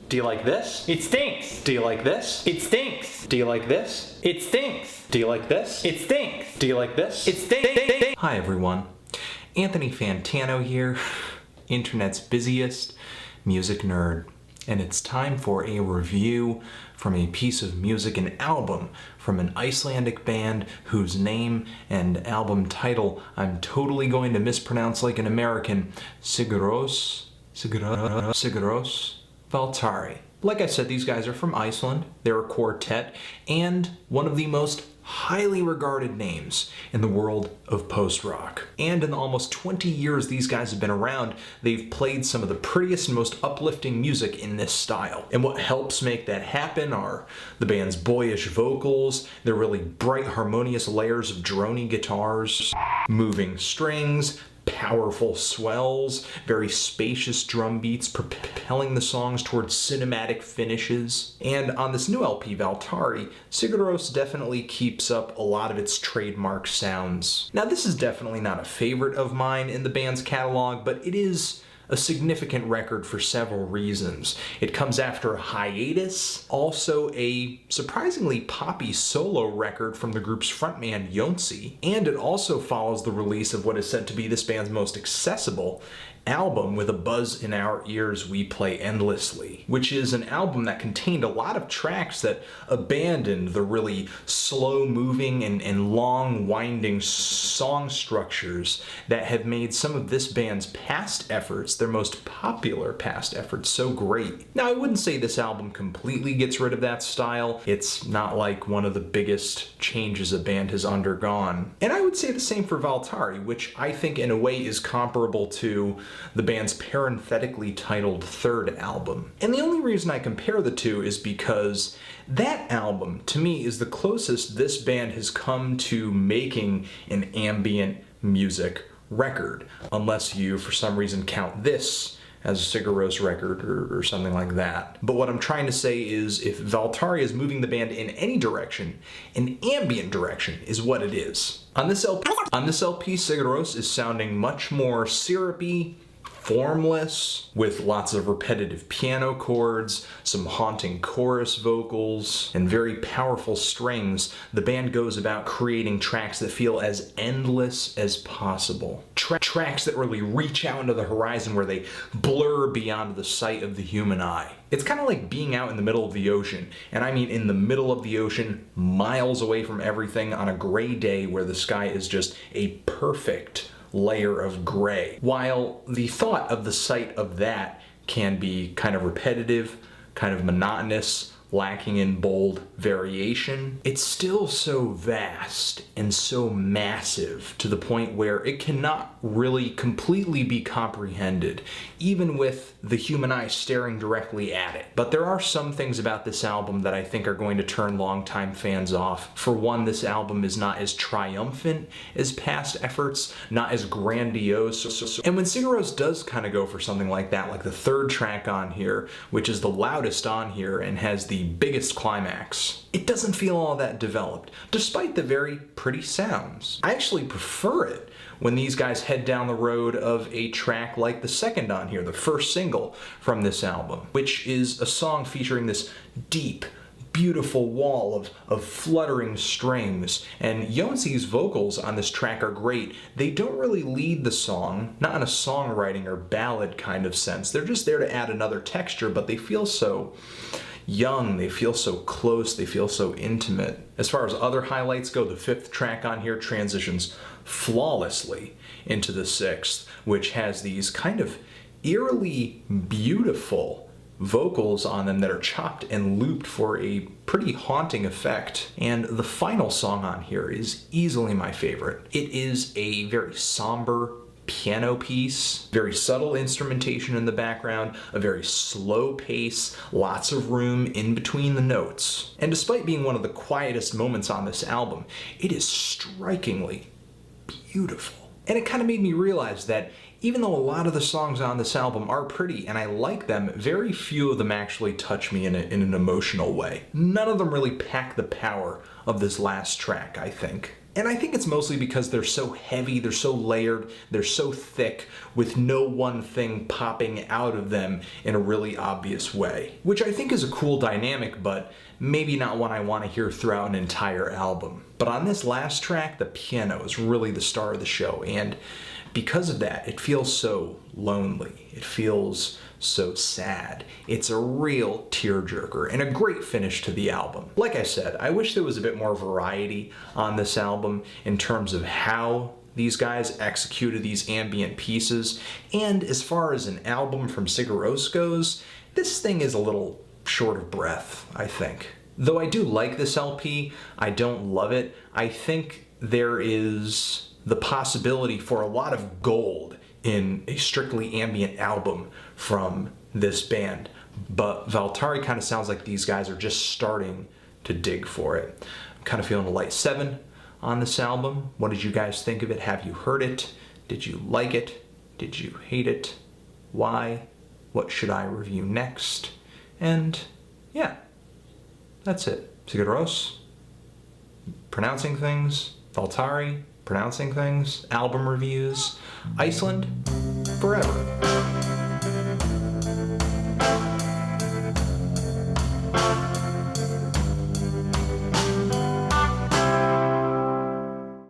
Do you like this? It stinks. Do you like this? It stinks. Do you like this? It stinks. Do you like this? It stinks. Do you like this? It stinks. Hi everyone, Anthony Fantano here, internet's busiest music nerd, and it's time for a review from a piece of music, an album from an Icelandic band whose name and album title I'm totally going to mispronounce like an American, Sigur Rós, Valtari. Like I said, these guys are from Iceland, they're a quartet, and one of the most highly regarded names in the world of post-rock. And in the almost 20 years these guys have been around, they've played some of the prettiest and most uplifting music in this style. And what helps make that happen are the band's boyish vocals, their really bright harmonious layers of drony guitars, moving strings, powerful swells, very spacious drum beats propelling the songs towards cinematic finishes. And on this new LP, Valtari, Sigur Rós definitely keeps up a lot of its trademark sounds. Now this is definitely not a favorite of mine in the band's catalog, but it is a significant record for several reasons. It comes after a hiatus, also a surprisingly poppy solo record from the group's frontman Jónsi, and it also follows the release of what is said to be this band's most accessible album with a buzz in our ears we play endlessly, which is an album that contained a lot of tracks that abandoned the really slow-moving and long winding song structures that have made some of this band's past efforts, their most popular past efforts, so great. Now I wouldn't say this album completely gets rid of that style. It's not like one of the biggest changes a band has undergone. And I would say the same for Valtari, which I think in a way is comparable to the band's parenthetically titled third album. And the only reason I compare the two is because that album, to me, is the closest this band has come to making an ambient music record, unless you, for some reason, count this as a Sigur Rós record or something like that. But what I'm trying to say is, if Valtari is moving the band in any direction, an ambient direction is what it is. On this LP, Sigur Rós is sounding much more syrupy, formless, with lots of repetitive piano chords, some haunting chorus vocals, and very powerful strings. The band goes about creating tracks that feel as endless as possible. Tracks that really reach out into the horizon where they blur beyond the sight of the human eye. It's kind of like being out in the middle of the ocean, and I mean in the middle of the ocean, miles away from everything on a gray day where the sky is just a perfect layer of gray. While the thought of the sight of that can be kind of repetitive, kind of monotonous, lacking in bold variation, it's still so vast and so massive to the point where it cannot really completely be comprehended, even with the human eye staring directly at it. But there are some things about this album that I think are going to turn longtime fans off. For one, this album is not as triumphant as past efforts, not as grandiose. And when Sigur Rós does kind of go for something like that, like the third track on here, which is the loudest on here and has the biggest climax, it doesn't feel all that developed, despite the very pretty sounds. I actually prefer it when these guys head down the road of a track like the second on here, the first single from this album, which is a song featuring this deep, beautiful wall of fluttering strings. And Jónsi's vocals on this track are great. They don't really lead the song, not in a songwriting or ballad kind of sense. They're just there to add another texture, but they feel so young, they feel so close, they feel so intimate. As far as other highlights go, the fifth track on here transitions flawlessly into the sixth, which has these kind of eerily beautiful vocals on them that are chopped and looped for a pretty haunting effect. And the final song on here is easily my favorite. It is a very somber piano piece, very subtle instrumentation in the background, a very slow pace, lots of room in between the notes. And despite being one of the quietest moments on this album, it is strikingly beautiful. And it kind of made me realize that even though a lot of the songs on this album are pretty and I like them, very few of them actually touch me in an emotional way. None of them really pack the power of this last track, I think. And I think it's mostly because they're so heavy, they're so layered, they're so thick, with no one thing popping out of them in a really obvious way. Which I think is a cool dynamic, but maybe not one I want to hear throughout an entire album. But on this last track, the piano is really the star of the show, and because of that, it feels so lonely. It feels so sad. It's a real tearjerker and a great finish to the album. Like I said, I wish there was a bit more variety on this album in terms of how these guys executed these ambient pieces, and as far as an album from Sigur Rós goes, this thing is a little short of breath, I think. Though I do like this LP, I don't love it. I think there is the possibility for a lot of gold in a strictly ambient album from this band. But Valtari kind of sounds like these guys are just starting to dig for it. I'm kind of feeling a light 7 on this album. What did you guys think of it? Have you heard it? Did you like it? Did you hate it? Why? What should I review next? And yeah, that's it. Sigur Rós, pronouncing things. Valtari, pronouncing things. Album reviews. Iceland, forever.